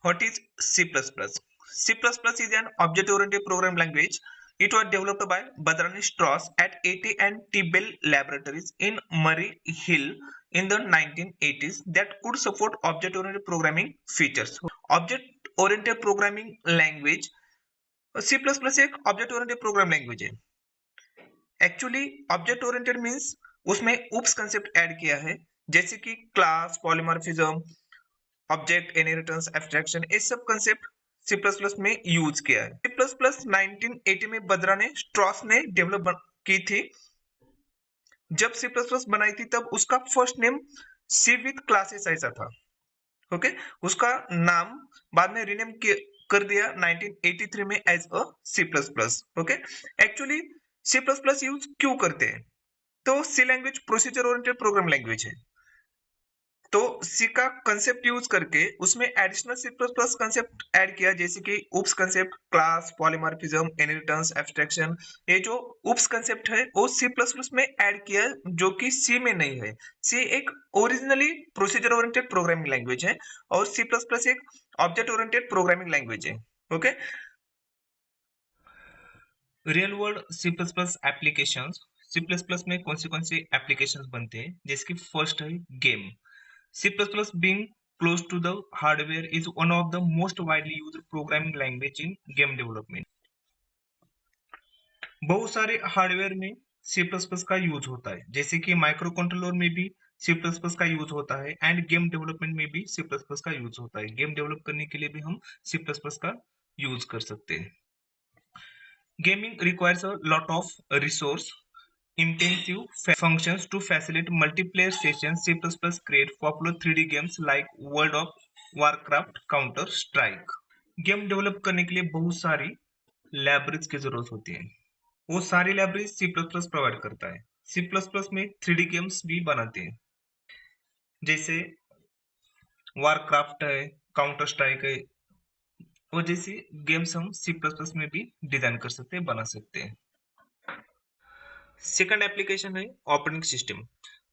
What is C++? C++ is an object-oriented programming language. It was developed by Badrani Strauss at AT&T Bell Laboratories in Murray Hill in the 1980s that could support object-oriented programming features. Object-oriented programming language C++ एक object-oriented program language है. Actually object oriented means उसमें उप्स concept add किया है, जैसे कि class, polymorphism, object inheritance, abstraction, ये सब concept सी plus plus में यूज किया है. सी प्लस प्लस 1980 में बद्रा ने स्ट्रॉस ने डेवलप की थी. जब सी प्लस प्लस बनाई थी तब उसका first name C with classes ऐसा था. ओके, उसका नाम बाद में रीनेम कर दिया 1983 में as a C plus plus. Okay, actually C plus plus use क्यों करते हैं? तो C language procedure oriented program language है, तो सी का कंसेप्ट यूज करके उसमें additional C plus plus concept add किया, जैसे कि OOPs concept, class, polymorphism, inheritance, abstraction. ये जो उप्स कंसेप्ट है वो सी प्लस प्लस में ऐड किया, जो कि सी में नहीं है. सी एक originally procedure oriented programming language है और सी प्लस प्लस एक ऑब्जेक्ट ओरिएंटेड प्रोग्रामिंग लैंग्वेज है. Okay, real world C plus plus application. C plus plus में कौन से एप्लीकेशन बनते हैं? जैसे कि फर्स्ट है game. C++ being close to the hardware is one of the most widely used programming language in game development. बहुत सारे हार्डवेयर में C++ का यूज होता है, जैसे कि माइक्रो कंट्रोलर में भी C++ का यूज होता है एंड गेम डेवलपमेंट में भी C++ का यूज होता है. गेम डेवलप करने के लिए भी हम C++ का यूज कर सकते हैं. Gaming requires a lot of resource intensive functions to facilitate multiplayer sessions. C++ create popular 3D games like World of Warcraft, Counter Strike. Game develop करने के लिए बहुत सारी लाइब्रेरीज की जरूरत होती है. वो सारी लाइब्रेरी C++ प्रोवाइड करता है. C++ में 3D गेम्स भी बनाते हैं, जैसे वारक्राफ्ट है, काउंटर स्ट्राइक है. वो जैसी गेम्स हम C++ में भी डिजाइन कर सकते हैं, बना सकते हैं. सेकंड एप्लीकेशन है operating system.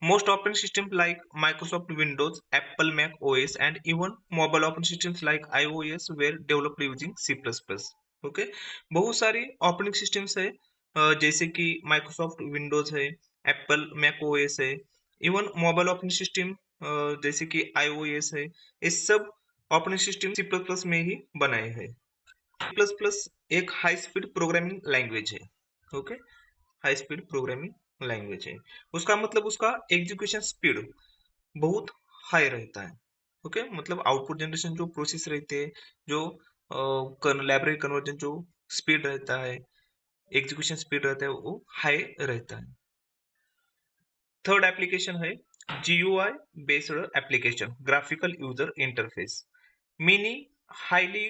Most operating systems like Microsoft Windows, Apple Mac OS, and even mobile operating systems like iOS were developed using C++. Okay, बहुत सारी ऑपरेटिंग सिस्टम्स है, जैसे कि Microsoft Windows है, Apple Mac OS है, even mobile operating system जैसे कि iOS है. ये सब ऑपरेटिंग सिस्टम C++ में ही बनाए हैं. C++ एक हाई स्पीड प्रोग्रामिंग लैंग्वेज है. Okay, high speed programming language है. उसका मतलब उसका एग्जीक्यूशन स्पीड बहुत हाई रहता है. ओके, मतलब आउटपुट जनरेशन जो प्रोसेस रहते हैं, जो लाइब्रेरी कन्वर्जन जो स्पीड रहता है, एग्जीक्यूशन स्पीड रहता है, वो हाई रहता है. थर्ड एप्लीकेशन है GUI based application, graphical user interface. Many highly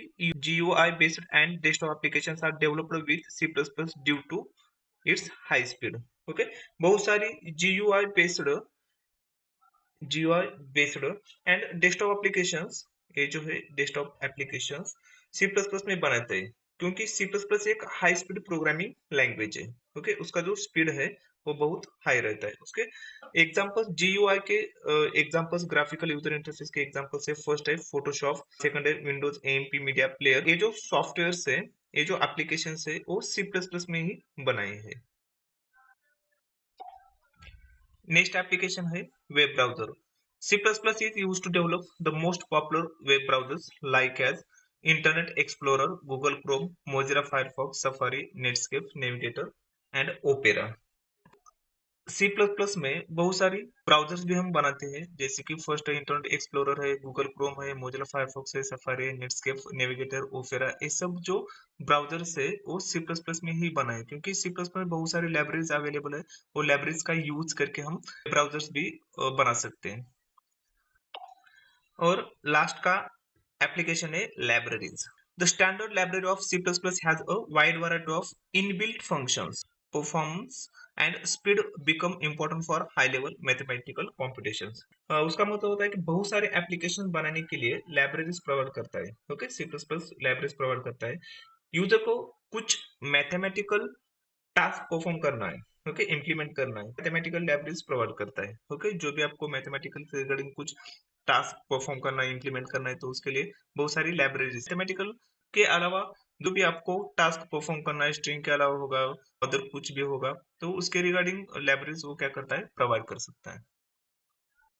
GUI based and desktop applications are developed with C++ due to its high speed. Okay, बहुत सारी GUI based and desktop applications, ये जो है desktop applications C++ में बनाते हैं, क्योंकि C++ एक हाई स्पीड प्रोग्रामिंग लैंग्वेज है. ओके, उसका जो स्पीड है वो बहुत हाई रहता है. उसके एग्जांपल्स GUI के एग्जांपल्स, ग्राफिकल यूजर इंटरफेस के एग्जांपल्स है. फर्स्ट है फोटोशॉप, सेकंड है विंडोज AMP मीडिया प्लेयर. ये जो सॉफ्टवेयर्स है, ये जो एप्लीकेशंस है, वो C++ में ही बनाए हैं. नेक्स्ट एप्लीकेशन है web browser. C++ is used to develop the most popular web browsers like as Internet Explorer, Google Chrome, Mozilla Firefox, Safari, Netscape, Navigator and Opera. C++ में बहुत सारी ब्राउजर्स भी हम बनाते हैं, जैसे कि फर्स्ट है इंटरनेट एक्सप्लोरर है, गूगल क्रोम है, मोजिला फायरफॉक्स है, सफारी, नेटस्केप, नेविगेटर, ओपेरा. ये सब जो ब्राउजर्स है वो C++ में ही बना है, क्योंकि C++ में बहुत सारी लाइब्रेरीज अवेलेबल है. वो लाइब्रेरीज का यूज करके हम ब्राउजर्स भी बना सकते हैं. और लास्ट का एप्लीकेशन है libraries. The standard library of C++ has a wide variety of inbuilt functions. Performance and speed become important for high level mathematical computations. उसका मतलब होता है कि बहुत सारे एप्लीकेशन बनाने के लिए लाइब्रेरीज प्रोवाइड करता है. ओके, C++ लाइब्रेरीज प्रोवाइड करता है. यूजर को कुछ मैथमेटिकल टास्क परफॉर्म करना है, ओके, इम्प्लीमेंट करना है, मैथमेटिकल लाइब्रेरीज प्रोवाइड करता है। ओके, जो भी आपको मैथमेटिकल से रिगार्डिंग कुछ टास्क परफॉर्म करना है, इम्प्लीमेंट करना है, तो उसके लिए बहुत सारी लाइब्रेरीज मैथमेटिकल के अलावा जो भी आपको टास्क परफॉर्म करना है, स्ट्रिंग के अलावा होगा, अदर कुछ भी होगा, तो उसके रिगार्डिंग लाइब्रेरीज वो क्या करता है, प्रोवाइड कर सकता है।